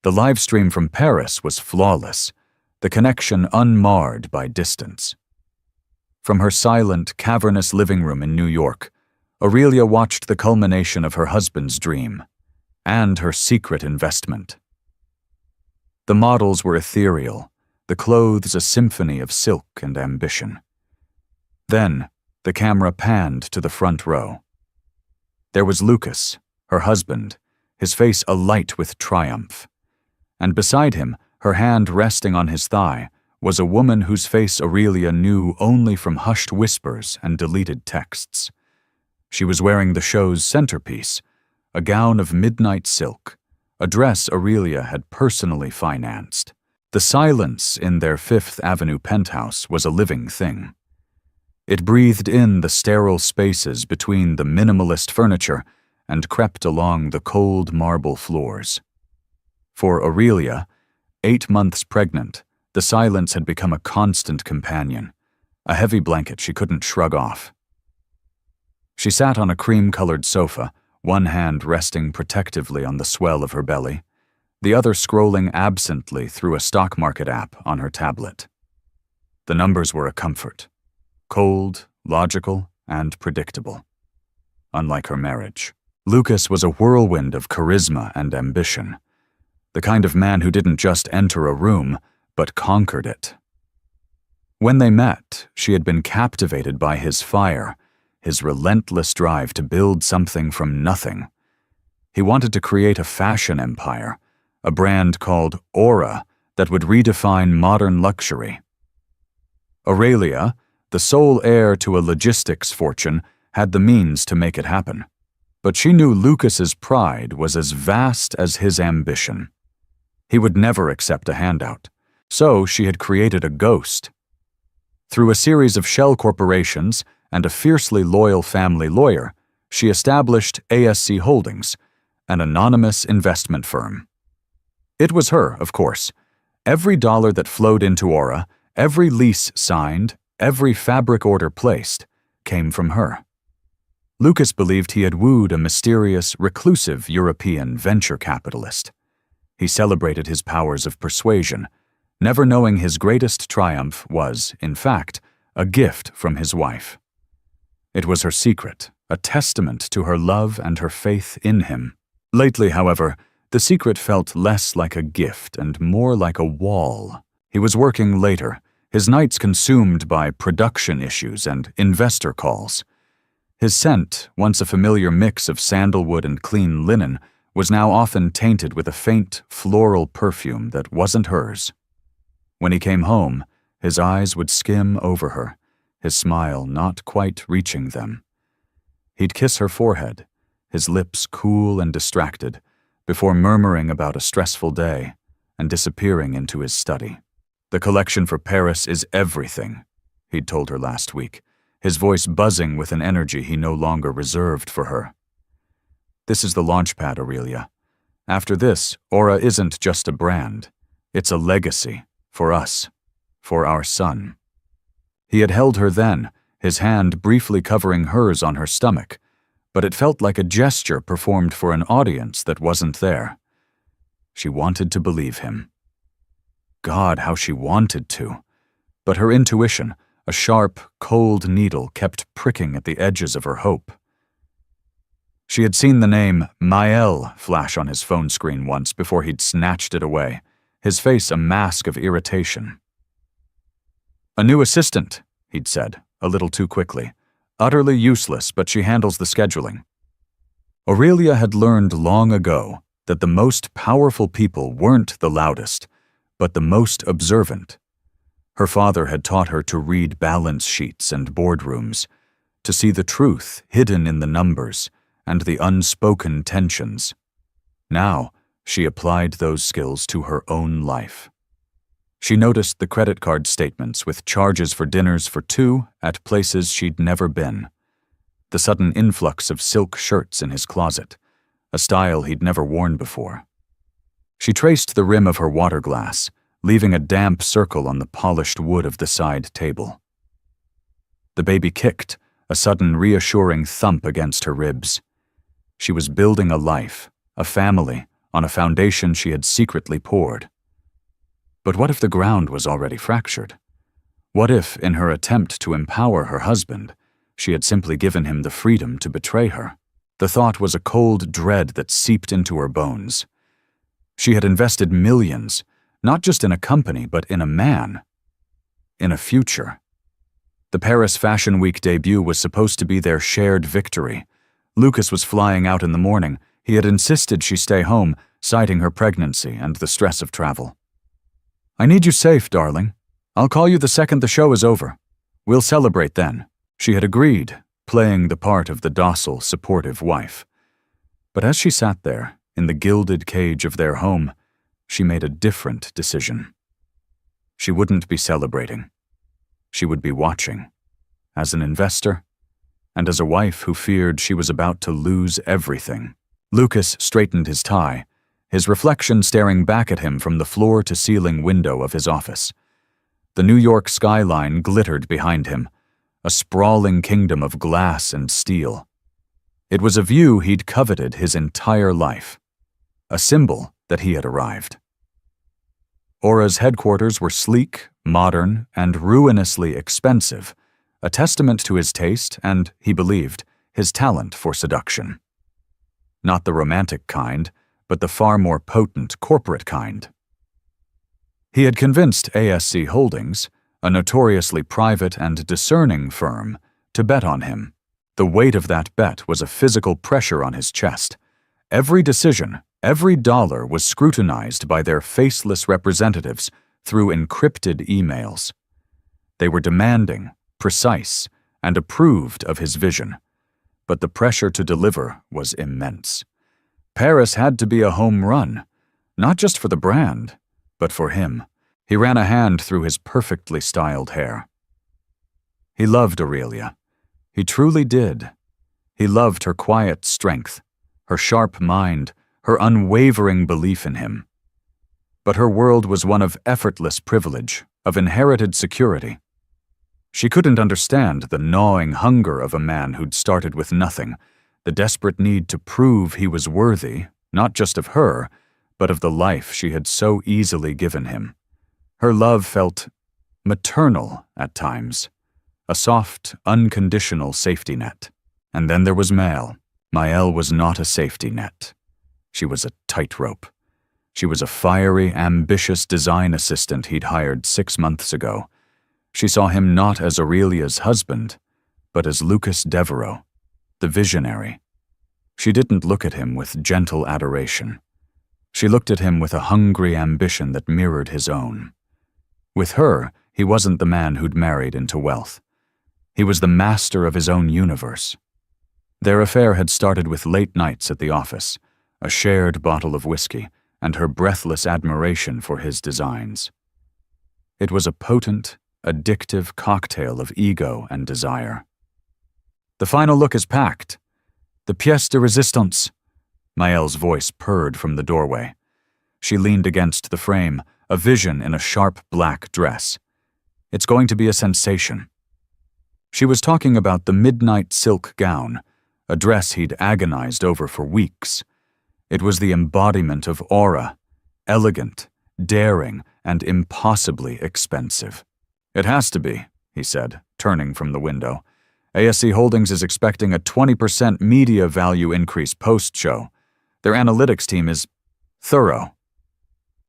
The live stream from Paris was flawless, the connection unmarred by distance. From her silent, cavernous living room in New York, Aurelia watched the culmination of her husband's dream and her secret investment. The models were ethereal, the clothes a symphony of silk and ambition. Then, the camera panned to the front row. There was Lucas, her husband, his face alight with triumph. And beside him, her hand resting on his thigh, was a woman whose face Aurelia knew only from hushed whispers and deleted texts. She was wearing the show's centerpiece, a gown of midnight silk, a dress Aurelia had personally financed. The silence in their Fifth Avenue penthouse was a living thing. It breathed in the sterile spaces between the minimalist furniture and crept along the cold marble floors. For Aurelia, 8 months pregnant, the silence had become a constant companion, a heavy blanket she couldn't shrug off. She sat on a cream-colored sofa, one hand resting protectively on the swell of her belly, the other scrolling absently through a stock market app on her tablet. The numbers were a comfort, cold, logical, and predictable. Unlike her marriage, Lucas was a whirlwind of charisma and ambition, the kind of man who didn't just enter a room, but conquered it. When they met, she had been captivated by his fire, his relentless drive to build something from nothing. He wanted to create a fashion empire, a brand called Aura that would redefine modern luxury. Aurelia, the sole heir to a logistics fortune, had the means to make it happen. But she knew Lucas's pride was as vast as his ambition. He would never accept a handout, so she had created a ghost. Through a series of shell corporations and a fiercely loyal family lawyer, she established ASC Holdings, an anonymous investment firm. It was her, of course. Every dollar that flowed into Aura, every lease signed, every fabric order placed, came from her. Lucas believed he had wooed a mysterious, reclusive European venture capitalist. He celebrated his powers of persuasion, never knowing his greatest triumph was, in fact, a gift from his wife. It was her secret, a testament to her love and her faith in him. Lately, however, the secret felt less like a gift and more like a wall. He was working later, his nights consumed by production issues and investor calls. His scent, once a familiar mix of sandalwood and clean linen, was now often tainted with a faint, floral perfume that wasn't hers. When he came home, his eyes would skim over her, his smile not quite reaching them. He'd kiss her forehead, his lips cool and distracted, before murmuring about a stressful day and disappearing into his study. "The collection for Paris is everything," he'd told her last week, his voice buzzing with an energy he no longer reserved for her. "This is the launchpad, Aurelia. After this, Aura isn't just a brand. It's a legacy, for us, for our son." He had held her then, his hand briefly covering hers on her stomach, but it felt like a gesture performed for an audience that wasn't there. She wanted to believe him. God, how she wanted to. But her intuition, a sharp, cold needle, kept pricking at the edges of her hope. She had seen the name Maël flash on his phone screen once before he'd snatched it away, his face a mask of irritation. "A new assistant," he'd said, a little too quickly. "Utterly useless, but she handles the scheduling." Aurelia had learned long ago that the most powerful people weren't the loudest, but the most observant. Her father had taught her to read balance sheets and boardrooms, to see the truth hidden in the numbers and the unspoken tensions. Now, she applied those skills to her own life. She noticed the credit card statements with charges for dinners for two at places she'd never been, the sudden influx of silk shirts in his closet, a style he'd never worn before. She traced the rim of her water glass, leaving a damp circle on the polished wood of the side table. The baby kicked, a sudden reassuring thump against her ribs. She was building a life, a family, on a foundation she had secretly poured. But what if the ground was already fractured? What if, in her attempt to empower her husband, she had simply given him the freedom to betray her? The thought was a cold dread that seeped into her bones. She had invested millions, not just in a company, but in a man. In a future. The Paris Fashion Week debut was supposed to be their shared victory. Lucas was flying out in the morning. He had insisted she stay home, citing her pregnancy and the stress of travel. "I need you safe, darling. I'll call you the second the show is over. We'll celebrate then." She had agreed, playing the part of the docile, supportive wife. But as she sat there, in the gilded cage of their home, she made a different decision. She wouldn't be celebrating. She would be watching, as an investor, and as a wife who feared she was about to lose everything. Lucas straightened his tie, his reflection staring back at him from the floor-to-ceiling window of his office. The New York skyline glittered behind him, a sprawling kingdom of glass and steel. It was a view he'd coveted his entire life, a symbol that he had arrived. Aura's headquarters were sleek, modern, and ruinously expensive, a testament to his taste and, he believed, his talent for seduction. Not the romantic kind, but the far more potent corporate kind. He had convinced ASC Holdings, a notoriously private and discerning firm, to bet on him. The weight of that bet was a physical pressure on his chest. Every decision, every dollar was scrutinized by their faceless representatives through encrypted emails. They were demanding, precise, and approved of his vision. But the pressure to deliver was immense. Paris had to be a home run, not just for the brand, but for him. He ran a hand through his perfectly styled hair. He loved Aurelia. He truly did. He loved her quiet strength, her sharp mind, her unwavering belief in him. But her world was one of effortless privilege, of inherited security. She couldn't understand the gnawing hunger of a man who'd started with nothing, the desperate need to prove he was worthy, not just of her, but of the life she had so easily given him. Her love felt maternal at times, a soft, unconditional safety net. And then there was Maëlle. Maëlle was not a safety net. She was a tightrope. She was a fiery, ambitious design assistant he'd hired 6 months ago. She saw him not as Aurelia's husband, but as Lucas Devereaux, the visionary. She didn't look at him with gentle adoration. She looked at him with a hungry ambition that mirrored his own. With her, he wasn't the man who'd married into wealth. He was the master of his own universe. Their affair had started with late nights at the office, a shared bottle of whiskey, and her breathless admiration for his designs. It was a potent, addictive cocktail of ego and desire. "The final look is packed. The pièce de résistance." Maëlle's voice purred from the doorway. She leaned against the frame, a vision in a sharp black dress. "It's going to be a sensation." She was talking about the midnight silk gown, a dress he'd agonized over for weeks. It was the embodiment of aura, elegant, daring, and impossibly expensive. "It has to be," he said, turning from the window. "ASC Holdings is expecting a 20% media value increase post-show. Their analytics team is thorough."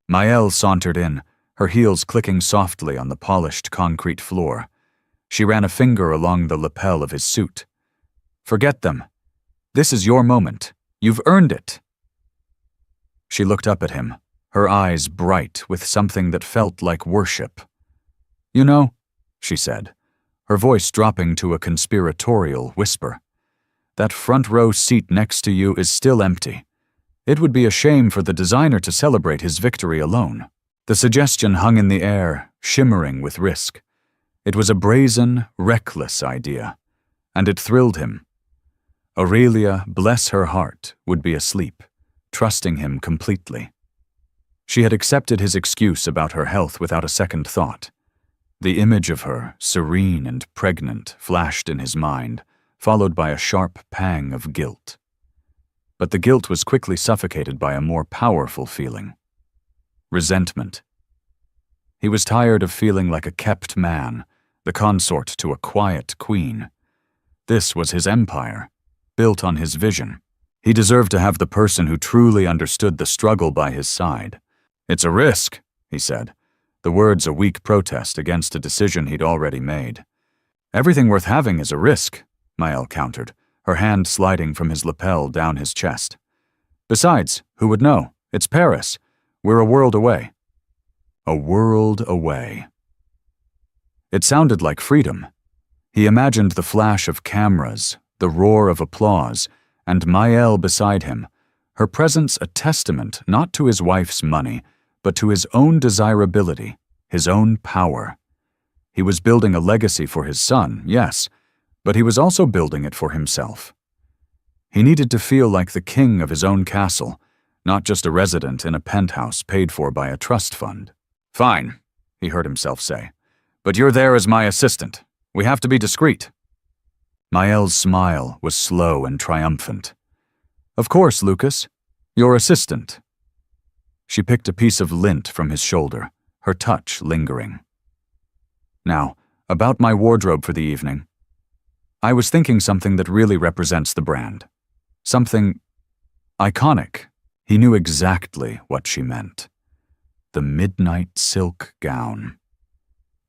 Maëlle sauntered in, her heels clicking softly on the polished concrete floor. She ran a finger along the lapel of his suit. "Forget them. This is your moment. You've earned it." She looked up at him, her eyes bright with something that felt like worship. "You know," she said, her voice dropping to a conspiratorial whisper, "that front row seat next to you is still empty. It would be a shame for the designer to celebrate his victory alone." The suggestion hung in the air, shimmering with risk. It was a brazen, reckless idea, and it thrilled him. Aurelia, bless her heart, would be asleep, trusting him completely. She had accepted his excuse about her health without a second thought. The image of her, serene and pregnant, flashed in his mind, followed by a sharp pang of guilt. But the guilt was quickly suffocated by a more powerful feeling: resentment. He was tired of feeling like a kept man, the consort to a quiet queen. This was his empire, built on his vision. He deserved to have the person who truly understood the struggle by his side. "It's a risk," he said, the words a weak protest against a decision he'd already made. "Everything worth having is a risk," Maëlle countered, her hand sliding from his lapel down his chest. "Besides, who would know? It's Paris. We're a world away." A world away. It sounded like freedom. He imagined the flash of cameras, the roar of applause, and Maëlle beside him, her presence a testament not to his wife's money, but to his own desirability, his own power. He was building a legacy for his son, yes, but he was also building it for himself. He needed to feel like the king of his own castle, not just a resident in a penthouse paid for by a trust fund. "Fine," he heard himself say, "but you're there as my assistant. We have to be discreet." Maëlle's smile was slow and triumphant. "Of course, Lucas. Your assistant." She picked a piece of lint from his shoulder, her touch lingering. "Now, about my wardrobe for the evening. I was thinking something that really represents the brand. Something iconic." He knew exactly what she meant. The midnight silk gown.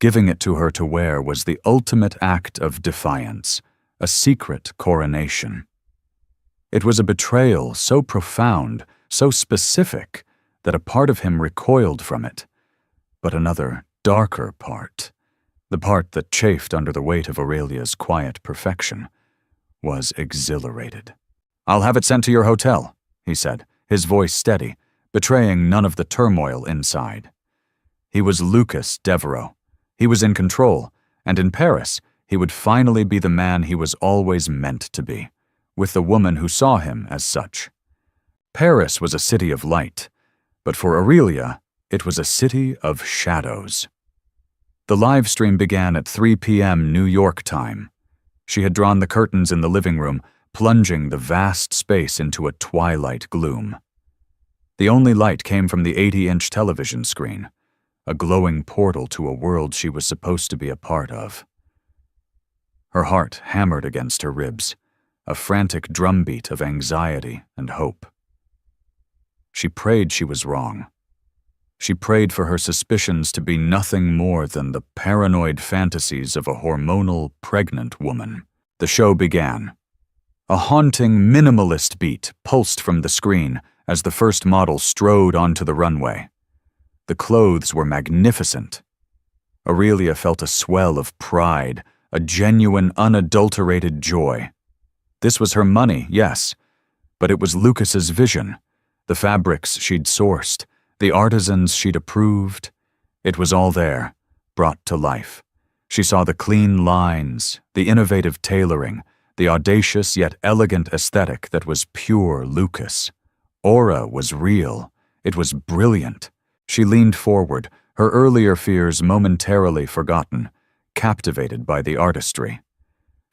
Giving it to her to wear was the ultimate act of defiance, a secret coronation. It was a betrayal so profound, so specific, that a part of him recoiled from it. But another, darker part, the part that chafed under the weight of Aurelia's quiet perfection, was exhilarated. "I'll have it sent to your hotel," he said, his voice steady, betraying none of the turmoil inside. He was Lucas Devereux. He was in control, and in Paris, he would finally be the man he was always meant to be, with the woman who saw him as such. Paris was a city of light, but for Aurelia, it was a city of shadows. The live stream began at 3 p.m. New York time. She had drawn the curtains in the living room, plunging the vast space into a twilight gloom. The only light came from the 80-inch television screen, a glowing portal to a world she was supposed to be a part of. Her heart hammered against her ribs, a frantic drumbeat of anxiety and hope. She prayed she was wrong. She prayed for her suspicions to be nothing more than the paranoid fantasies of a hormonal, pregnant woman. The show began. A haunting, minimalist beat pulsed from the screen as the first model strode onto the runway. The clothes were magnificent. Aurelia felt a swell of pride, a genuine, unadulterated joy. This was her money, yes, but it was Lucas's vision, the fabrics she'd sourced, the artisans she'd approved. It was all there, brought to life. She saw the clean lines, the innovative tailoring, the audacious yet elegant aesthetic that was pure Lucas. Aura was real. It was brilliant. She leaned forward, her earlier fears momentarily forgotten, captivated by the artistry.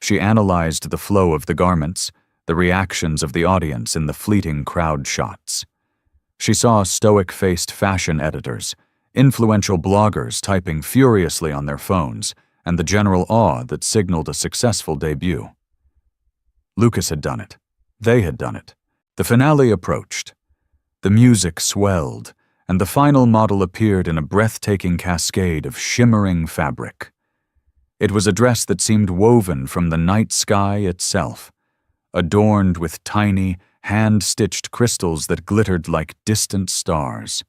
She analyzed the flow of the garments, the reactions of the audience in the fleeting crowd shots. She saw stoic-faced fashion editors, influential bloggers typing furiously on their phones, and the general awe that signaled a successful debut. Lucas had done it. They had done it. The finale approached. The music swelled, and the final model appeared in a breathtaking cascade of shimmering fabric. It was a dress that seemed woven from the night sky itself, adorned with tiny, hand-stitched crystals that glittered like distant stars.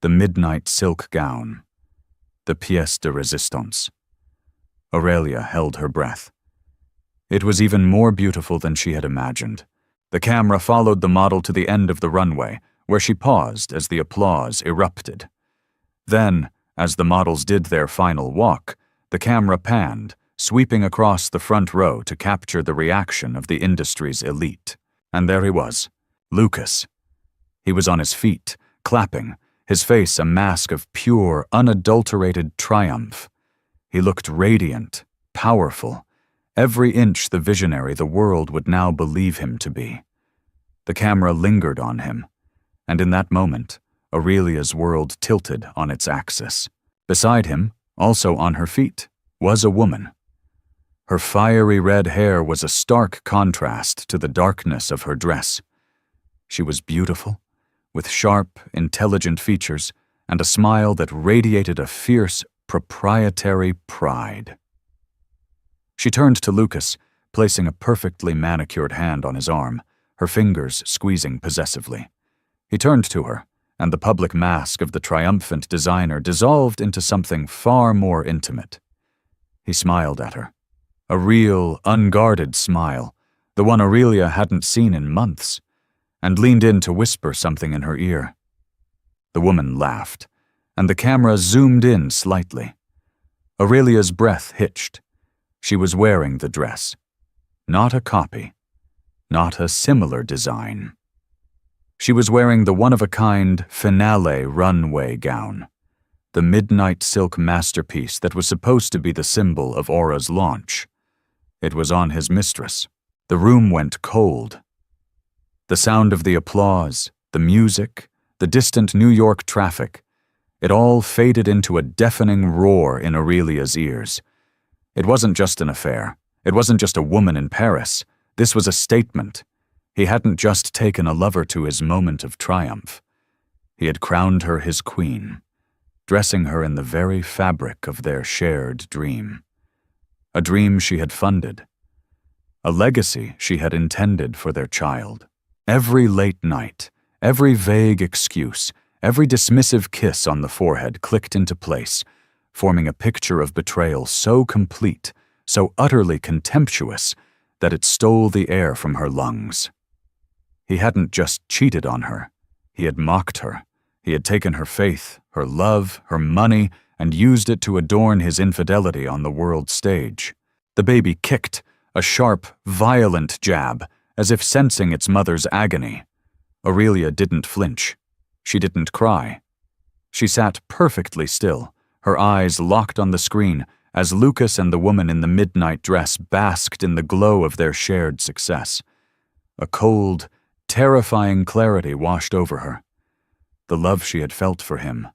The midnight silk gown. The pièce de résistance. Aurelia held her breath. It was even more beautiful than she had imagined. The camera followed the model to the end of the runway, where she paused as the applause erupted. Then, as the models did their final walk, the camera panned, sweeping across the front row to capture the reaction of the industry's elite. And there he was, Lucas. He was on his feet, clapping, his face a mask of pure, unadulterated triumph. He looked radiant, powerful, every inch the visionary the world would now believe him to be. The camera lingered on him, and in that moment, Aurelia's world tilted on its axis. Beside him, also on her feet, was a woman. Her fiery red hair was a stark contrast to the darkness of her dress. She was beautiful, with sharp, intelligent features and a smile that radiated a fierce, proprietary pride. She turned to Lucas, placing a perfectly manicured hand on his arm, her fingers squeezing possessively. He turned to her, and the public mask of the triumphant designer dissolved into something far more intimate. He smiled at her. A real, unguarded smile, the one Aurelia hadn't seen in months, and leaned in to whisper something in her ear. The woman laughed, and the camera zoomed in slightly. Aurelia's breath hitched. She was wearing the dress. Not a copy. Not a similar design. She was wearing the one-of-a-kind finale runway gown, the midnight silk masterpiece that was supposed to be the symbol of Aura's launch. It was on his mistress. The room went cold. The sound of the applause, the music, the distant New York traffic, it all faded into a deafening roar in Aurelia's ears. It wasn't just an affair. It wasn't just a woman in Paris. This was a statement. He hadn't just taken a lover to his moment of triumph. He had crowned her his queen, dressing her in the very fabric of their shared dream. A dream she had funded. A legacy she had intended for their child. Every late night, every vague excuse, every dismissive kiss on the forehead clicked into place, forming a picture of betrayal so complete, so utterly contemptuous, that it stole the air from her lungs. He hadn't just cheated on her. He had mocked her. He had taken her faith, her love, her money, and used it to adorn his infidelity on the world stage. The baby kicked, a sharp, violent jab, as if sensing its mother's agony. Aurelia didn't flinch. She didn't cry. She sat perfectly still, her eyes locked on the screen, as Lucas and the woman in the midnight dress basked in the glow of their shared success. A cold, terrifying clarity washed over her. The love she had felt for him,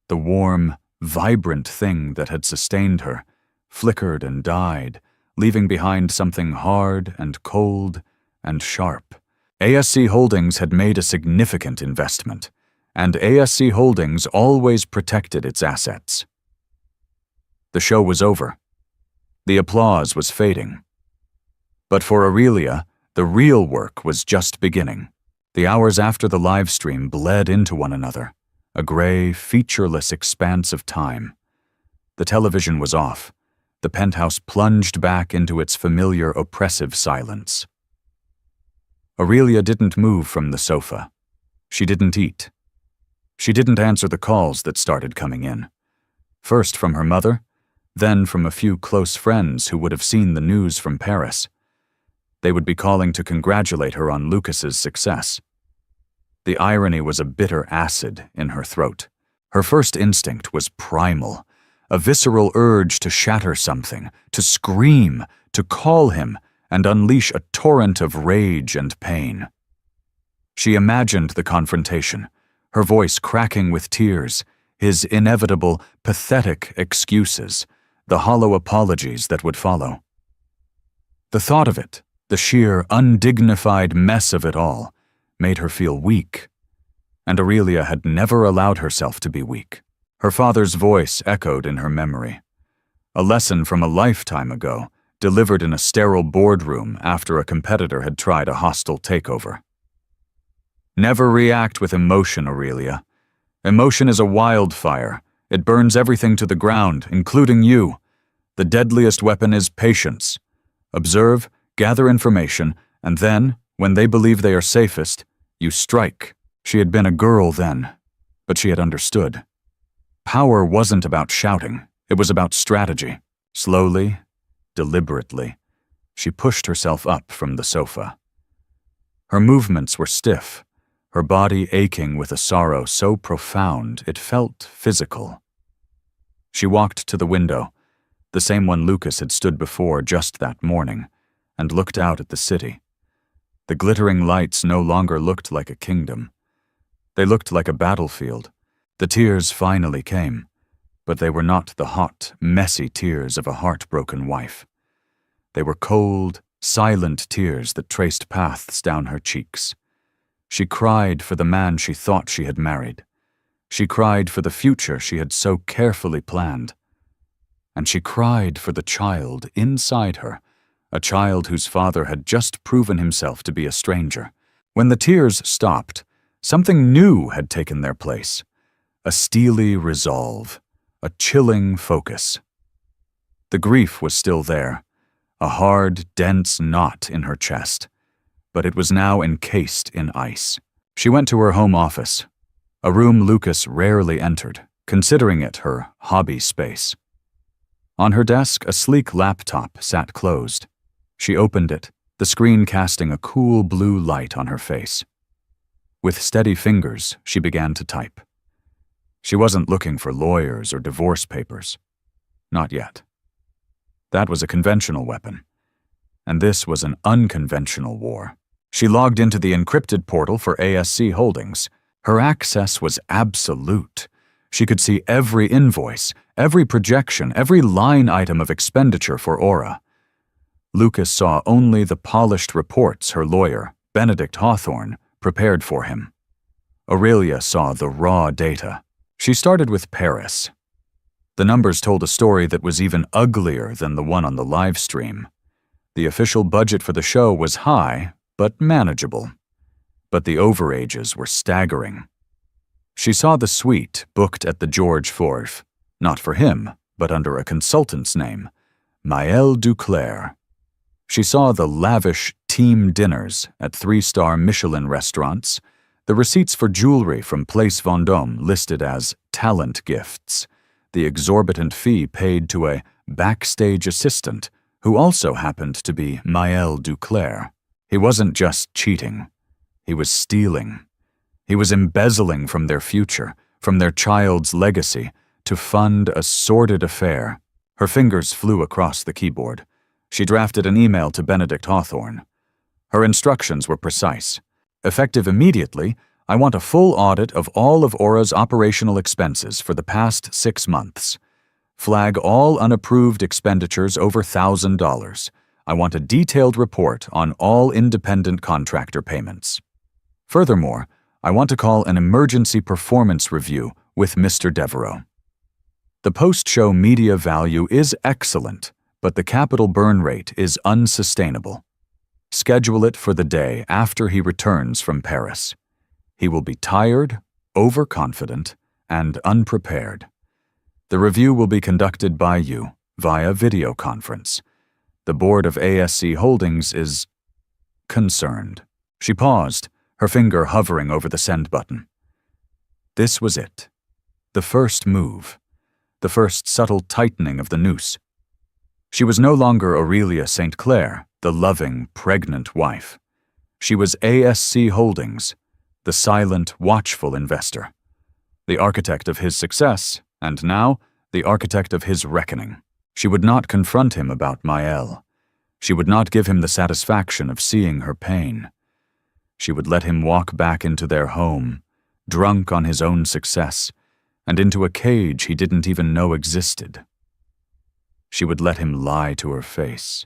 the warm, vibrant thing that had sustained her, flickered and died, leaving behind something hard and cold and sharp. ASC Holdings had made a significant investment, and ASC Holdings always protected its assets. The show was over. The applause was fading. But for Aurelia, the real work was just beginning. The hours after the live stream bled into one another, a gray, featureless expanse of time. The television was off. The penthouse plunged back into its familiar oppressive silence. Aurelia didn't move from the sofa. She didn't eat. She didn't answer the calls that started coming in. First from her mother, then from a few close friends who would have seen the news from Paris. They would be calling to congratulate her on Lucas's success. The irony was a bitter acid in her throat. Her first instinct was primal, a visceral urge to shatter something, to scream, to call him, and unleash a torrent of rage and pain. She imagined the confrontation, her voice cracking with tears, his inevitable, pathetic excuses, the hollow apologies that would follow. The thought of it, the sheer, undignified mess of it all, made her feel weak. And Aurelia had never allowed herself to be weak. Her father's voice echoed in her memory. A lesson from a lifetime ago, delivered in a sterile boardroom after a competitor had tried a hostile takeover. Never react with emotion, Aurelia. Emotion is a wildfire. It burns everything to the ground, including you. The deadliest weapon is patience. Observe, gather information, and then, when they believe they are safest, you strike. She had been a girl then, but she had understood. Power wasn't about shouting. It was about strategy. Slowly, deliberately, she pushed herself up from the sofa. Her movements were stiff, her body aching with a sorrow so profound it felt physical. She walked to the window, the same one Lucas had stood before just that morning, and looked out at the city. The glittering lights no longer looked like a kingdom. They looked like a battlefield. The tears finally came, but they were not the hot, messy tears of a heartbroken wife. They were cold, silent tears that traced paths down her cheeks. She cried for the man she thought she had married. She cried for the future she had so carefully planned. And she cried for the child inside her, a child whose father had just proven himself to be a stranger. When the tears stopped, something new had taken their place. A steely resolve, a chilling focus. The grief was still there, a hard, dense knot in her chest, but it was now encased in ice. She went to her home office, a room Lucas rarely entered, considering it her hobby space. On her desk, a sleek laptop sat closed. She opened it, the screen casting a cool blue light on her face. With steady fingers, she began to type. She wasn't looking for lawyers or divorce papers. Not yet. That was a conventional weapon, and this was an unconventional war. She logged into the encrypted portal for ASC Holdings. Her access was absolute. She could see every invoice, every projection, every line item of expenditure for Aura. Lucas saw only the polished reports her lawyer, Benedict Hawthorne, prepared for him. Aurelia saw the raw data. She started with Paris. The numbers told a story that was even uglier than the one on the live stream. The official budget for the show was high, but manageable. But the overages were staggering. She saw the suite booked at the George Fourth, not for him, but under a consultant's name, Maëlle Duclair. She saw the lavish team dinners at 3-star Michelin restaurants, the receipts for jewelry from Place Vendôme listed as talent gifts, the exorbitant fee paid to a backstage assistant who also happened to be Maëlle Duclair. He wasn't just cheating. He was stealing. He was embezzling from their future, from their child's legacy, to fund a sordid affair. Her fingers flew across the keyboard. She drafted an email to Benedict Hawthorne. Her instructions were precise. Effective immediately, I want a full audit of all of Aura's operational expenses for the past 6 months. Flag all unapproved expenditures over $1,000. I want a detailed report on all independent contractor payments. Furthermore, I want to call an emergency performance review with Mr. Devereaux. The post-show media value is excellent, but the capital burn rate is unsustainable. Schedule it for the day after he returns from Paris. He will be tired, overconfident, and unprepared. The review will be conducted by you via video conference. The board of ASC Holdings is concerned. She paused, her finger hovering over the send button. This was it. The first move. The first subtle tightening of the noose. She was no longer Aurelia St. Clair, the loving, pregnant wife. She was ASC Holdings, the silent, watchful investor, the architect of his success, and now the architect of his reckoning. She would not confront him about Maëlle. She would not give him the satisfaction of seeing her pain. She would let him walk back into their home, drunk on his own success, and into a cage he didn't even know existed. She would let him lie to her face,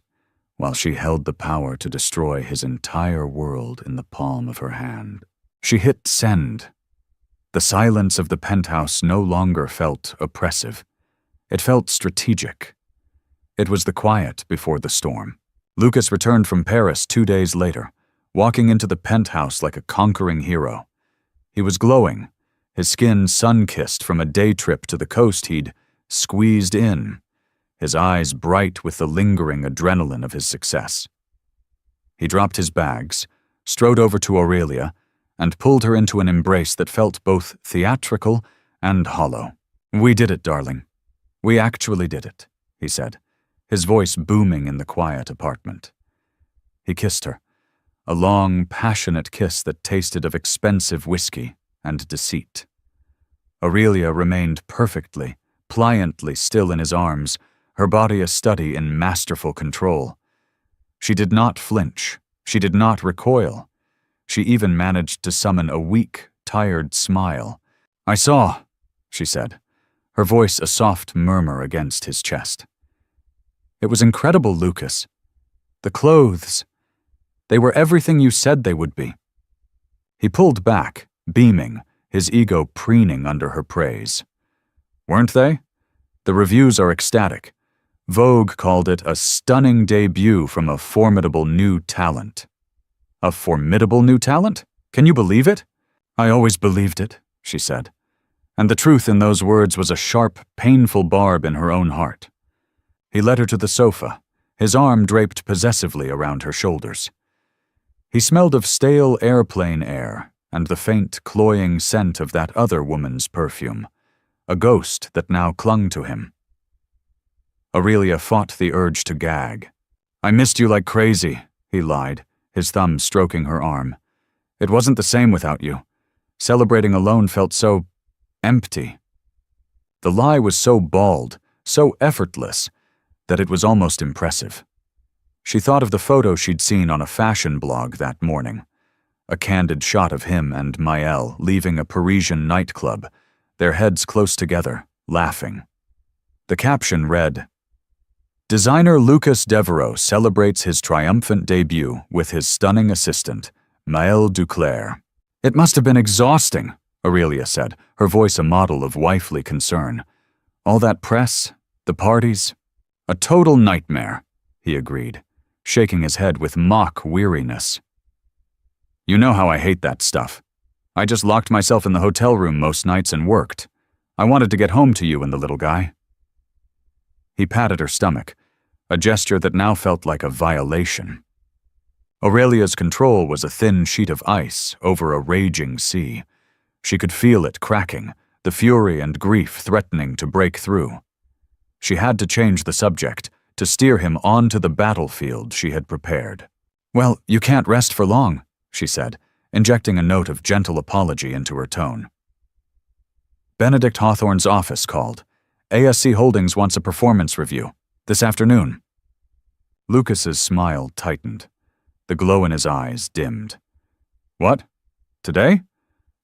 while she held the power to destroy his entire world in the palm of her hand. She hit send. The silence of the penthouse no longer felt oppressive. It felt strategic. It was the quiet before the storm. Lucas returned from Paris 2 days later, walking into the penthouse like a conquering hero. He was glowing, his skin sun-kissed from a day trip to the coast he'd squeezed in, his eyes bright with the lingering adrenaline of his success. He dropped his bags, strode over to Aurelia, and pulled her into an embrace that felt both theatrical and hollow. "We did it, darling. We actually did it," he said, his voice booming in the quiet apartment. He kissed her, a long, passionate kiss that tasted of expensive whiskey and deceit. Aurelia remained perfectly, pliantly still in his arms, her body a study in masterful control. She did not flinch. She did not recoil. She even managed to summon a weak, tired smile. "I saw," she said, her voice a soft murmur against his chest. "It was incredible, Lucas. The clothes, they were everything you said they would be." He pulled back, beaming, his ego preening under her praise. "Weren't they? The reviews are ecstatic. Vogue called it a stunning debut from a formidable new talent." "A formidable new talent? Can you believe it?" "I always believed it," she said. And the truth in those words was a sharp, painful barb in her own heart. He led her to the sofa, his arm draped possessively around her shoulders. He smelled of stale airplane air and the faint, cloying scent of that other woman's perfume, a ghost that now clung to him. Aurelia fought the urge to gag. "I missed you like crazy," he lied, his thumb stroking her arm. "It wasn't the same without you. Celebrating alone felt so empty." The lie was so bald, so effortless, that it was almost impressive. She thought of the photo she'd seen on a fashion blog that morning, a candid shot of him and Maëlle leaving a Parisian nightclub, their heads close together, laughing. The caption read, "Designer Lucas Devereaux celebrates his triumphant debut with his stunning assistant, Maëlle Duclair." "It must have been exhausting," Aurelia said, her voice a model of wifely concern. "All that press, the parties." "A total nightmare," he agreed, shaking his head with mock weariness. "You know how I hate that stuff. I just locked myself in the hotel room most nights and worked. I wanted to get home to you and the little guy." He patted her stomach, a gesture that now felt like a violation. Aurelia's control was a thin sheet of ice over a raging sea. She could feel it cracking, the fury and grief threatening to break through. She had to change the subject, to steer him onto the battlefield she had prepared. "Well, you can't rest for long," she said, injecting a note of gentle apology into her tone. Benedict Hawthorne's office called. ASC Holdings wants a performance review. This afternoon. Lucas's smile tightened. The glow in his eyes dimmed. "What? Today?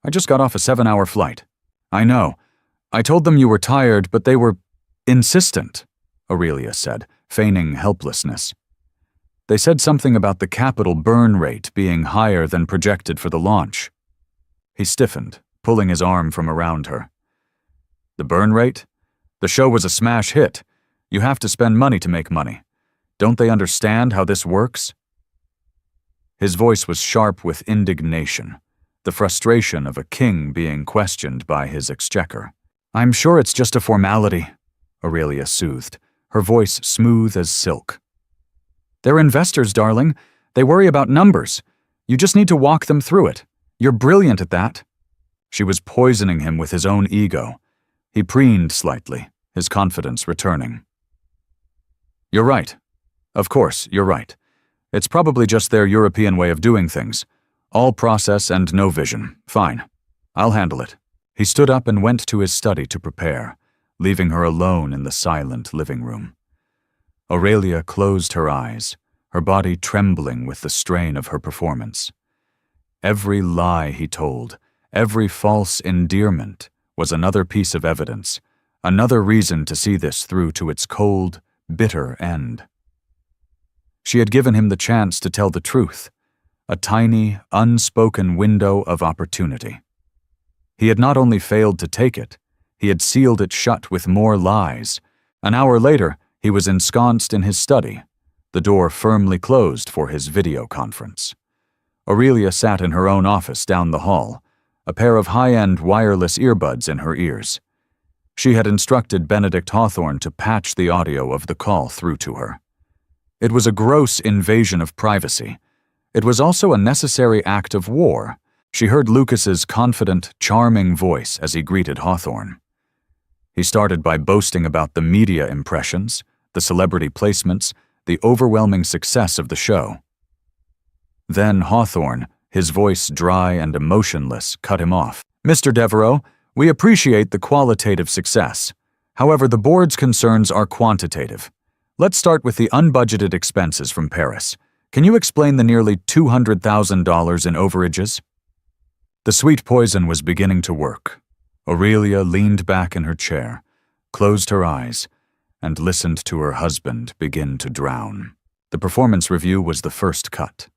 I just got off a 7-hour flight." "I know. I told them you were tired, but they were insistent," Aurelia said, feigning helplessness. "They said something about the capital burn rate being higher than projected for the launch." He stiffened, pulling his arm from around her. "The burn rate? The show was a smash hit. You have to spend money to make money. Don't they understand how this works?" His voice was sharp with indignation, the frustration of a king being questioned by his exchequer. "I'm sure it's just a formality," Aurelia soothed, her voice smooth as silk. "They're investors, darling. They worry about numbers. You just need to walk them through it. You're brilliant at that." She was poisoning him with his own ego. He preened slightly, his confidence returning. "You're right. Of course, you're right. It's probably just their European way of doing things. All process and no vision. Fine. I'll handle it." He stood up and went to his study to prepare, leaving her alone in the silent living room. Aurelia closed her eyes, her body trembling with the strain of her performance. Every lie he told, every false endearment, was another piece of evidence, another reason to see this through to its cold, bitter end. She had given him the chance to tell the truth, a tiny, unspoken window of opportunity. He had not only failed to take it, he had sealed it shut with more lies. An hour later, he was ensconced in his study, the door firmly closed for his video conference. Aurelia sat in her own office down the hall, a pair of high-end wireless earbuds in her ears. She had instructed Benedict Hawthorne to patch the audio of the call through to her. It was a gross invasion of privacy. It was also a necessary act of war. She heard Lucas's confident, charming voice as he greeted Hawthorne. He started by boasting about the media impressions, the celebrity placements, the overwhelming success of the show. Then Hawthorne, his voice dry and emotionless, cut him off. "Mr. Devereaux, we appreciate the qualitative success. However, the board's concerns are quantitative. Let's start with the unbudgeted expenses from Paris. Can you explain the nearly $200,000 in overages? The sweet poison was beginning to work. Aurelia leaned back in her chair, closed her eyes, and listened to her husband begin to drown. The performance review was the first cut.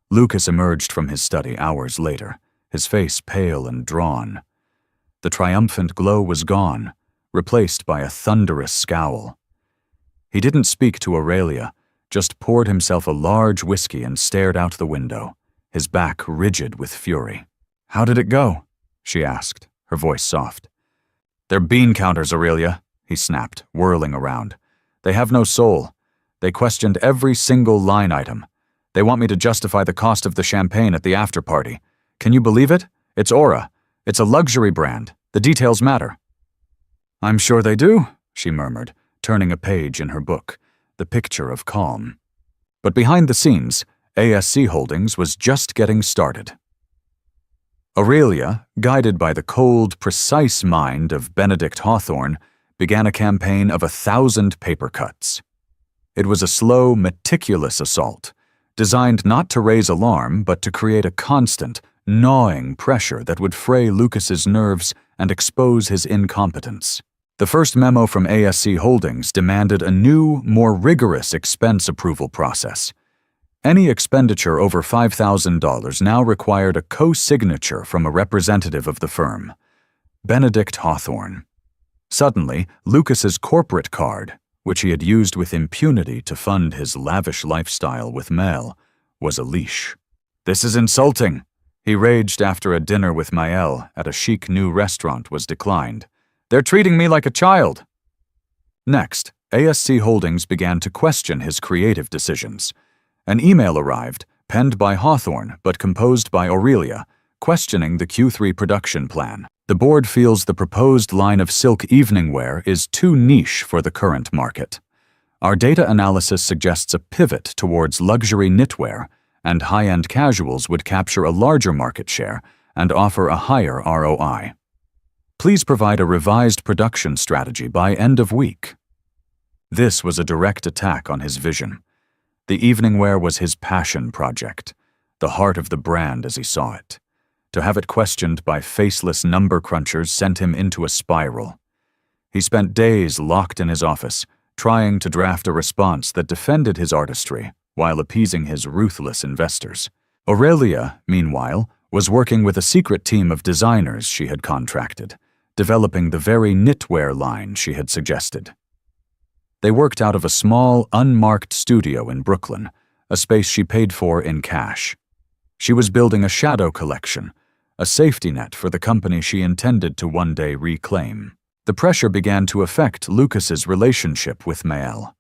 Lucas emerged from his study hours later, his face pale and drawn. The triumphant glow was gone, replaced by a thunderous scowl. He didn't speak to Aurelia, just poured himself a large whiskey and stared out the window, his back rigid with fury. "How did it go?" she asked, her voice soft. "They're bean counters, Aurelia," he snapped, whirling around. "They have no soul. They questioned every single line item. They want me to justify the cost of the champagne at the after-party. Can you believe it? It's Aura. It's a luxury brand. The details matter." "I'm sure they do," she murmured, turning a page in her book, the picture of calm. But behind the scenes, ASC Holdings was just getting started. Aurelia, guided by the cold, precise mind of Benedict Hawthorne, began a campaign of 1,000 paper cuts. It was a slow, meticulous assault, designed not to raise alarm but to create a constant, gnawing pressure that would fray Lucas's nerves and expose his incompetence. The first memo from ASC Holdings demanded a new, more rigorous expense approval process. Any expenditure over $5,000 now required a co-signature from a representative of the firm, Benedict Hawthorne. Suddenly, Lucas's corporate card, which he had used with impunity to fund his lavish lifestyle with Mel, was a leash. "This is insulting," he raged after a dinner with Maëlle at a chic new restaurant was declined. "They're treating me like a child." Next, ASC Holdings began to question his creative decisions. An email arrived, penned by Hawthorne but composed by Aurelia, questioning the Q3 production plan. "The board feels the proposed line of silk evening wear is too niche for the current market. Our data analysis suggests a pivot towards luxury knitwear, and high-end casuals would capture a larger market share and offer a higher ROI. Please provide a revised production strategy by end of week." This was a direct attack on his vision. The evening wear was his passion project, the heart of the brand as he saw it. To have it questioned by faceless number crunchers sent him into a spiral. He spent days locked in his office, trying to draft a response that defended his artistry while appeasing his ruthless investors. Aurelia, meanwhile, was working with a secret team of designers she had contracted, developing the very knitwear line she had suggested. They worked out of a small, unmarked studio in Brooklyn, a space she paid for in cash. She was building a shadow collection, a safety net for the company she intended to one day reclaim. The pressure began to affect Lucas's relationship with Maëlle.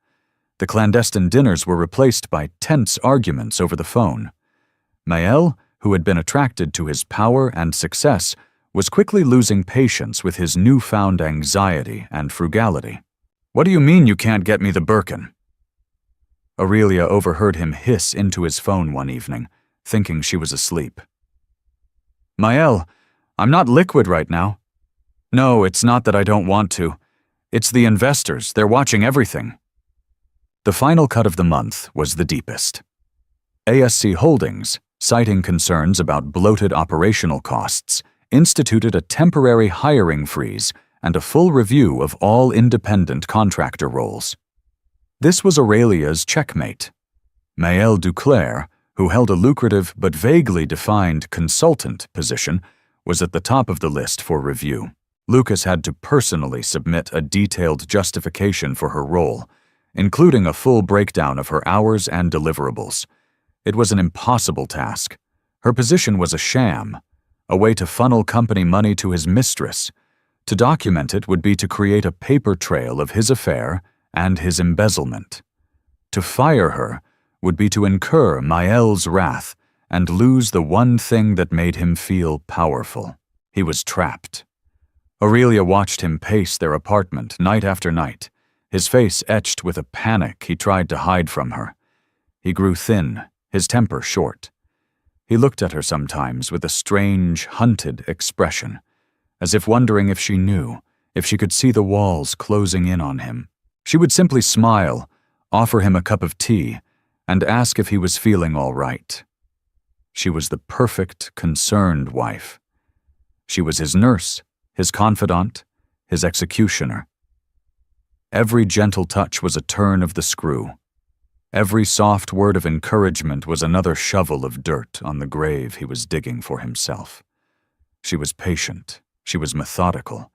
The clandestine dinners were replaced by tense arguments over the phone. Maëlle, who had been attracted to his power and success, was quickly losing patience with his newfound anxiety and frugality. "What do you mean you can't get me the Birkin?" Aurelia overheard him hiss into his phone one evening, thinking she was asleep. "Maëlle, I'm not liquid right now. No, it's not that I don't want to. It's the investors. They're watching everything." The final cut of the month was the deepest. ASC Holdings, citing concerns about bloated operational costs, instituted a temporary hiring freeze and a full review of all independent contractor roles. This was Aurelia's checkmate. Maëlle Duclair, who held a lucrative but vaguely defined consultant position, was at the top of the list for review. Lucas had to personally submit a detailed justification for her role, including a full breakdown of her hours and deliverables. It was an impossible task. Her position was a sham, a way to funnel company money to his mistress. To document it would be to create a paper trail of his affair and his embezzlement. To fire her would be to incur Maëlle's wrath and lose the one thing that made him feel powerful. He was trapped. Aurelia watched him pace their apartment night after night, his face etched with a panic he tried to hide from her. He grew thin, his temper short. He looked at her sometimes with a strange, hunted expression, as if wondering if she knew, if she could see the walls closing in on him. She would simply smile, offer him a cup of tea, and ask if he was feeling all right. She was the perfect, concerned wife. She was his nurse, his confidant, his executioner. Every gentle touch was a turn of the screw. Every soft word of encouragement was another shovel of dirt on the grave he was digging for himself. She was patient, she was methodical,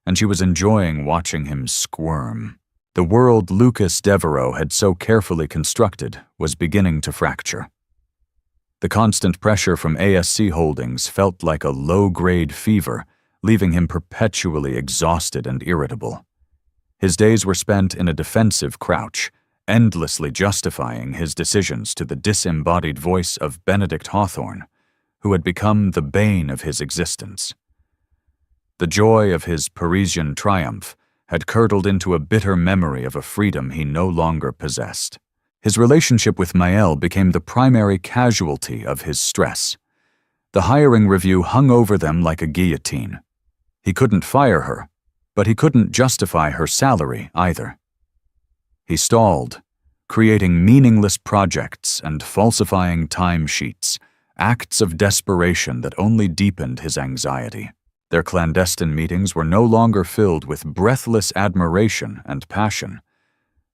and she was enjoying watching him squirm. The world Lucas Devereaux had so carefully constructed was beginning to fracture. The constant pressure from ASC Holdings felt like a low-grade fever, leaving him perpetually exhausted and irritable. His days were spent in a defensive crouch, endlessly justifying his decisions to the disembodied voice of Benedict Hawthorne, who had become the bane of his existence. The joy of his Parisian triumph had curdled into a bitter memory of a freedom he no longer possessed. His relationship with Maëlle became the primary casualty of his stress. The hiring review hung over them like a guillotine. He couldn't fire her, but he couldn't justify her salary either. He stalled, creating meaningless projects and falsifying timesheets, acts of desperation that only deepened his anxiety. Their clandestine meetings were no longer filled with breathless admiration and passion.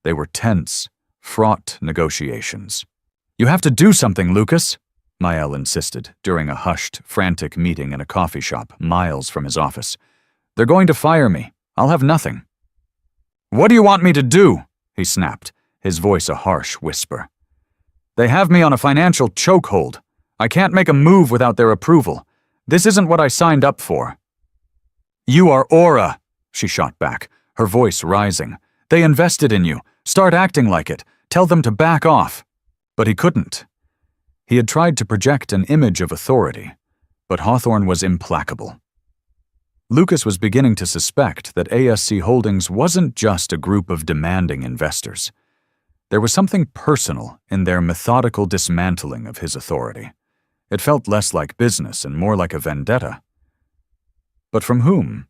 They were tense, fraught negotiations. "You have to do something, Lucas," Maëlle insisted during a hushed, frantic meeting in a coffee shop miles from his office. "They're going to fire me. I'll have nothing." "What do you want me to do?" he snapped, his voice a harsh whisper. "They have me on a financial chokehold. I can't make a move without their approval. This isn't what I signed up for." "You are Aura," she shot back, her voice rising. "They invested in you. Start acting like it. Tell them to back off." But he couldn't. He had tried to project an image of authority, but Hawthorne was implacable. Lucas was beginning to suspect that ASC Holdings wasn't just a group of demanding investors. There was something personal in their methodical dismantling of his authority. It felt less like business and more like a vendetta. But from whom?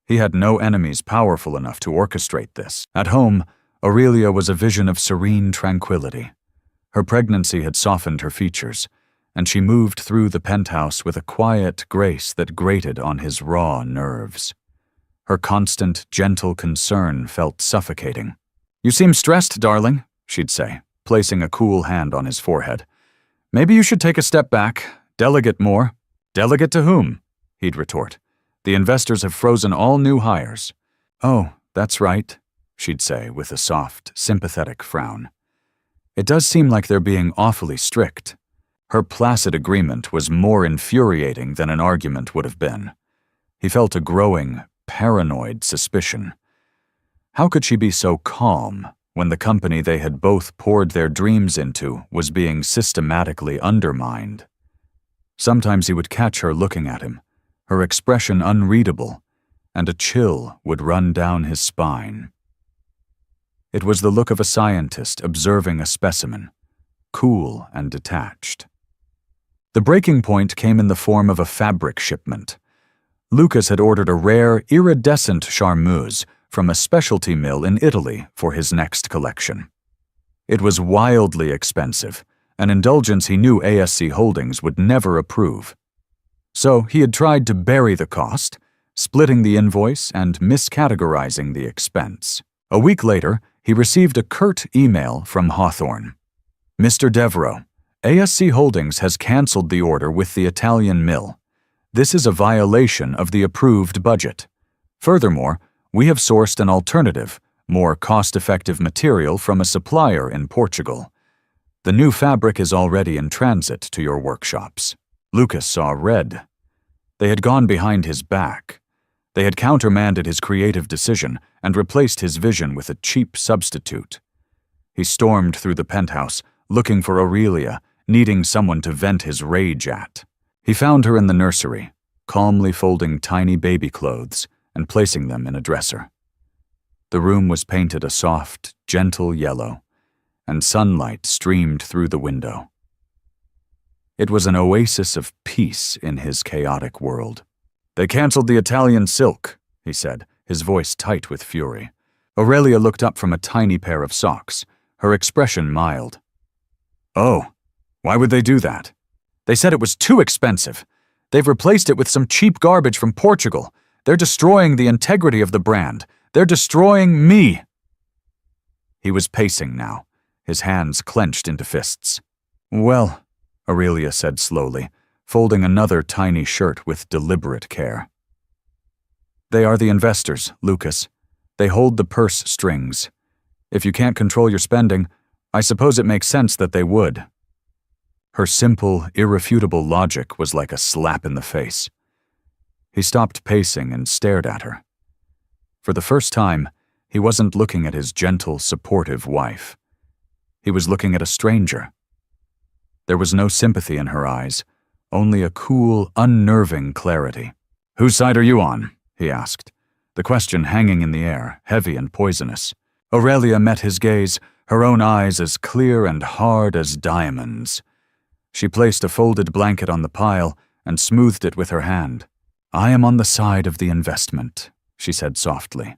He had no enemies powerful enough to orchestrate this. At home, Aurelia was a vision of serene tranquility. Her pregnancy had softened her features, and she moved through the penthouse with a quiet grace that grated on his raw nerves. Her constant, gentle concern felt suffocating. "You seem stressed, darling," she'd say, placing a cool hand on his forehead. "Maybe you should take a step back, delegate more." "Delegate to whom?" he'd retort. "The investors have frozen all new hires." "Oh, that's right," she'd say with a soft, sympathetic frown. "It does seem like they're being awfully strict." Her placid agreement was more infuriating than an argument would have been. He felt a growing, paranoid suspicion. How could she be so calm when the company they had both poured their dreams into was being systematically undermined? Sometimes he would catch her looking at him, her expression unreadable, and a chill would run down his spine. It was the look of a scientist observing a specimen, cool and detached. The breaking point came in the form of a fabric shipment. Lucas had ordered a rare, iridescent charmeuse from a specialty mill in Italy for his next collection. It was wildly expensive, an indulgence he knew ASC Holdings would never approve. So he had tried to bury the cost, splitting the invoice and miscategorizing the expense. A week later, he received a curt email from Hawthorne. "Mr. Devereaux, ASC Holdings has canceled the order with the Italian mill. This is a violation of the approved budget. Furthermore, we have sourced an alternative, more cost-effective material from a supplier in Portugal. The new fabric is already in transit to your workshops." Lucas saw red. They had gone behind his back. They had countermanded his creative decision and replaced his vision with a cheap substitute. He stormed through the penthouse, looking for Aurelia, needing someone to vent his rage at. He found her in the nursery, calmly folding tiny baby clothes and placing them in a dresser. The room was painted a soft, gentle yellow, and sunlight streamed through the window. It was an oasis of peace in his chaotic world. "They canceled the Italian silk," he said, his voice tight with fury. Aurelia looked up from a tiny pair of socks, her expression mild. Oh, why would they do that? They said it was too expensive. They've replaced it with some cheap garbage from Portugal. They're destroying the integrity of the brand. They're destroying me. He was pacing now, his hands clenched into fists. Well, Aurelia said slowly, folding another tiny shirt with deliberate care. They are the investors, Lucas. They hold the purse strings. If you can't control your spending, I suppose it makes sense that they would. Her simple, irrefutable logic was like a slap in the face. He stopped pacing and stared at her. For the first time, he wasn't looking at his gentle, supportive wife. He was looking at a stranger. There was no sympathy in her eyes, only a cool, unnerving clarity. "Whose side are you on?" he asked, the question hanging in the air, heavy and poisonous. Aurelia met his gaze, her own eyes as clear and hard as diamonds. She placed a folded blanket on the pile and smoothed it with her hand. "I am on the side of the investment," she said softly.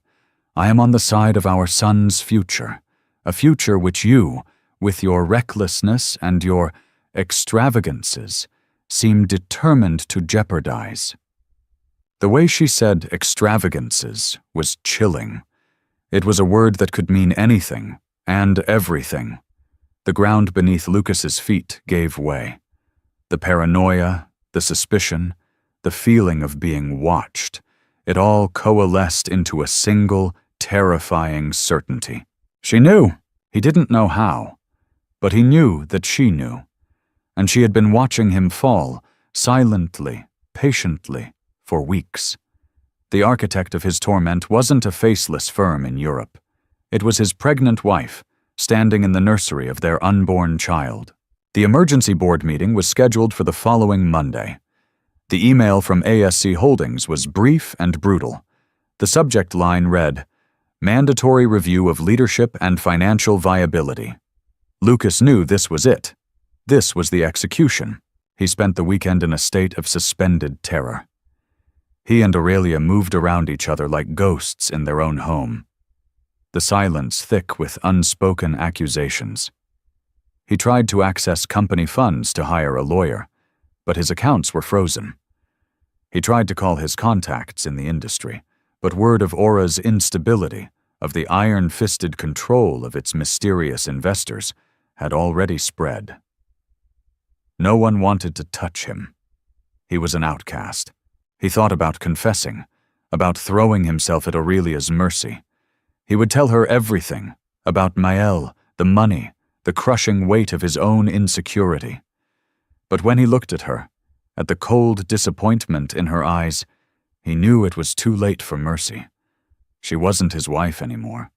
"I am on the side of our son's future, a future which you, with your recklessness and your extravagances, seem determined to jeopardize." The way she said extravagances was chilling. It was a word that could mean anything and everything. The ground beneath Lucas's feet gave way. The paranoia, the suspicion, the feeling of being watched, it all coalesced into a single, terrifying certainty. She knew. He didn't know how. But he knew that she knew. And she had been watching him fall, silently, patiently, for weeks. The architect of his torment wasn't a faceless firm in Europe. It was his pregnant wife, standing in the nursery of their unborn child. The emergency board meeting was scheduled for the following Monday. The email from ASC Holdings was brief and brutal. The subject line read, "Mandatory review of leadership and financial viability." Lucas knew this was it. This was the execution. He spent the weekend in a state of suspended terror. He and Aurelia moved around each other like ghosts in their own home. The silence thick with unspoken accusations. He tried to access company funds to hire a lawyer, but his accounts were frozen. He tried to call his contacts in the industry, but word of Aura's instability, of the iron-fisted control of its mysterious investors, had already spread. No one wanted to touch him. He was an outcast. He thought about confessing, about throwing himself at Aurelia's mercy. He would tell her everything, about Maëlle, the money, the crushing weight of his own insecurity. But when he looked at her, at the cold disappointment in her eyes, he knew it was too late for mercy. She wasn't his wife anymore.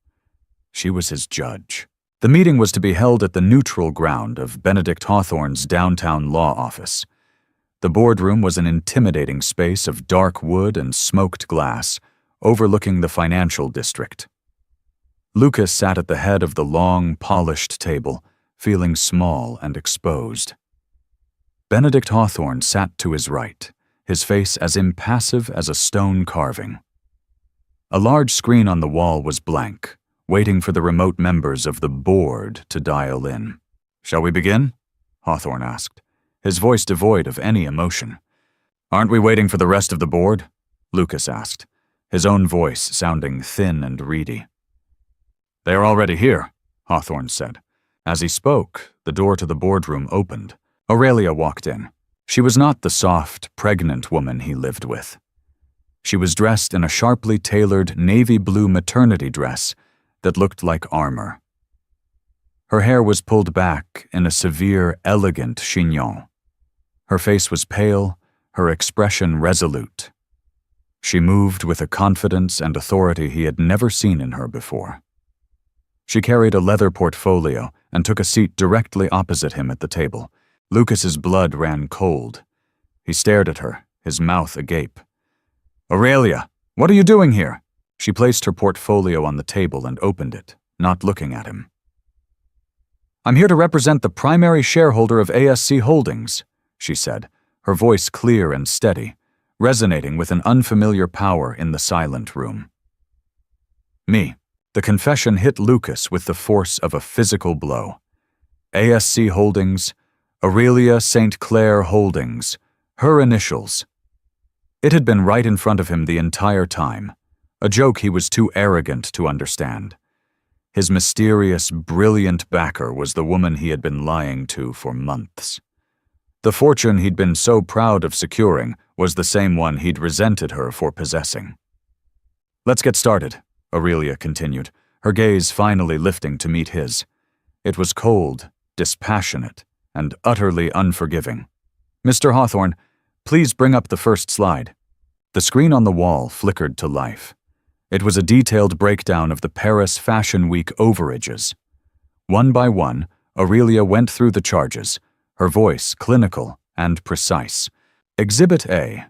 She was his judge. The meeting was to be held at the neutral ground of Benedict Hawthorne's downtown law office. The boardroom was an intimidating space of dark wood and smoked glass, overlooking the financial district. Lucas sat at the head of the long, polished table, feeling small and exposed. Benedict Hawthorne sat to his right, his face as impassive as a stone carving. A large screen on the wall was blank, waiting for the remote members of the board to dial in. "Shall we begin?" Hawthorne asked, his voice devoid of any emotion. "Aren't we waiting for the rest of the board?" Lucas asked, his own voice sounding thin and reedy. "They are already here," Hawthorne said. As he spoke, the door to the boardroom opened. Aurelia walked in. She was not the soft, pregnant woman he lived with. She was dressed in a sharply tailored navy blue maternity dress that looked like armor. Her hair was pulled back in a severe, elegant chignon. Her face was pale, her expression resolute. She moved with a confidence and authority he had never seen in her before. She carried a leather portfolio and took a seat directly opposite him at the table. Lucas's blood ran cold. He stared at her, his mouth agape. "Aurelia, what are you doing here?" She placed her portfolio on the table and opened it, not looking at him. "I'm here to represent the primary shareholder of ASC Holdings," she said, her voice clear and steady, resonating with an unfamiliar power in the silent room. Me. The confession hit Lucas with the force of a physical blow. ASC Holdings, Aurelia St. Clair Holdings, her initials. It had been right in front of him the entire time, a joke he was too arrogant to understand. His mysterious, brilliant backer was the woman he had been lying to for months. The fortune he'd been so proud of securing was the same one he'd resented her for possessing. "Let's get started," Aurelia continued, her gaze finally lifting to meet his. It was cold, dispassionate, and utterly unforgiving. "Mr. Hawthorne, please bring up the first slide." The screen on the wall flickered to life. It was a detailed breakdown of the Paris Fashion Week overages. One by one, Aurelia went through the charges, her voice clinical and precise. Exhibit A.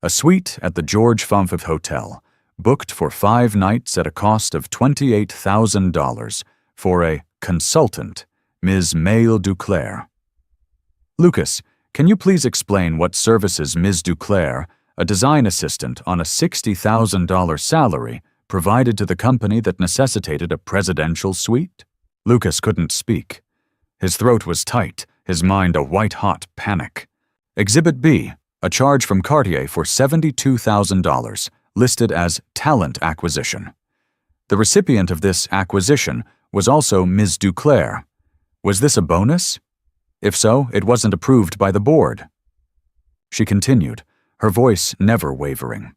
A suite at the George Famfif Hotel, booked for 5 nights at a cost of $28,000 for a consultant, Ms. Mail Duclair. "Lucas, can you please explain what services Ms. Duclair, a design assistant on a $60,000 salary, provided to the company that necessitated a presidential suite?" Lucas couldn't speak. His throat was tight, his mind a white-hot panic. Exhibit B, a charge from Cartier for $72,000, listed as talent acquisition. The recipient of this acquisition was also Ms. Duclair. Was this a bonus? If so, it wasn't approved by the board. She continued, her voice never wavering.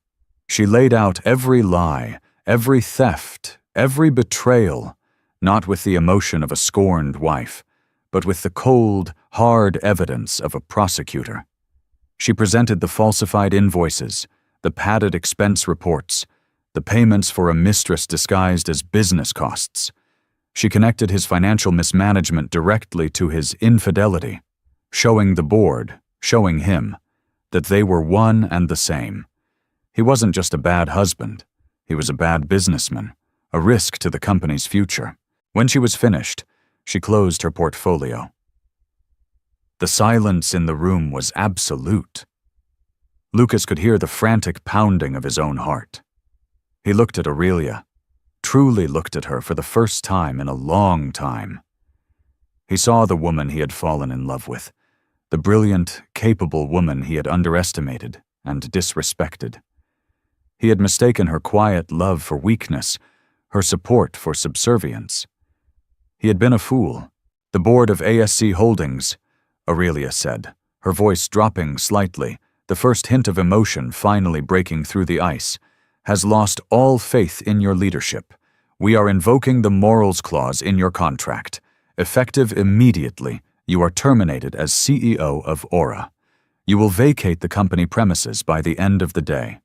She laid out every lie, every theft, every betrayal, not with the emotion of a scorned wife, but with the cold, hard evidence of a prosecutor. She presented the falsified invoices, the padded expense reports, the payments for a mistress disguised as business costs. She connected his financial mismanagement directly to his infidelity, showing the board, showing him, that they were one and the same. He wasn't just a bad husband, he was a bad businessman, a risk to the company's future. When she was finished, she closed her portfolio. The silence in the room was absolute. Lucas could hear the frantic pounding of his own heart. He looked at Aurelia, truly looked at her for the first time in a long time. He saw the woman he had fallen in love with, the brilliant, capable woman he had underestimated and disrespected. He had mistaken her quiet love for weakness, her support for subservience. He had been a fool. "The board of ASC Holdings," Aurelia said, her voice dropping slightly, the first hint of emotion finally breaking through the ice, "has lost all faith in your leadership. We are invoking the morals clause in your contract. Effective immediately, you are terminated as CEO of Aura. You will vacate the company premises by the end of the day.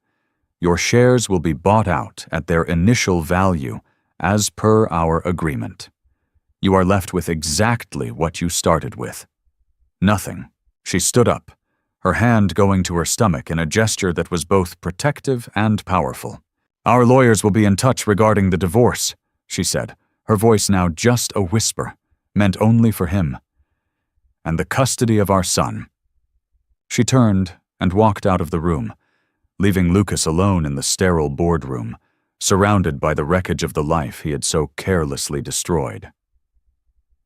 Your shares will be bought out at their initial value, as per our agreement. You are left with exactly what you started with." Nothing. She stood up, her hand going to her stomach in a gesture that was both protective and powerful. "Our lawyers will be in touch regarding the divorce," she said, her voice now just a whisper, meant only for him. "And the custody of our son." She turned and walked out of the room, leaving Lucas alone in the sterile boardroom, surrounded by the wreckage of the life he had so carelessly destroyed.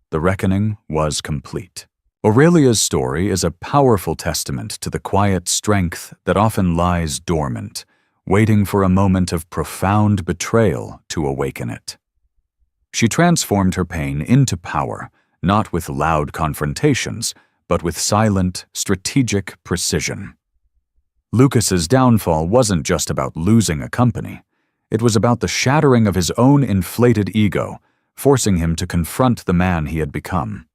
The reckoning was complete. Aurelia's story is a powerful testament to the quiet strength that often lies dormant, waiting for a moment of profound betrayal to awaken it. She transformed her pain into power, not with loud confrontations, but with silent, strategic precision. Lucas's downfall wasn't just about losing a company. It was about the shattering of his own inflated ego, forcing him to confront the man he had become.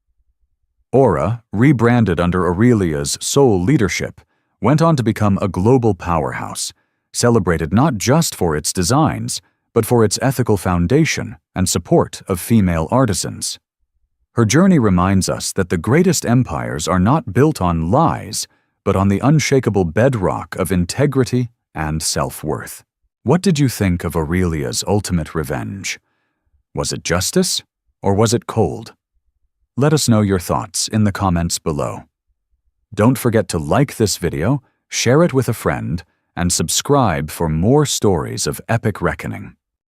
Aura, rebranded under Aurelia's sole leadership, went on to become a global powerhouse, celebrated not just for its designs, but for its ethical foundation and support of female artisans. Her journey reminds us that the greatest empires are not built on lies, but on the unshakable bedrock of integrity and self-worth. What did you think of Aurelia's ultimate revenge? Was it justice, or was it cold? Let us know your thoughts in the comments below. Don't forget to like this video, share it with a friend, and subscribe for more stories of epic reckoning.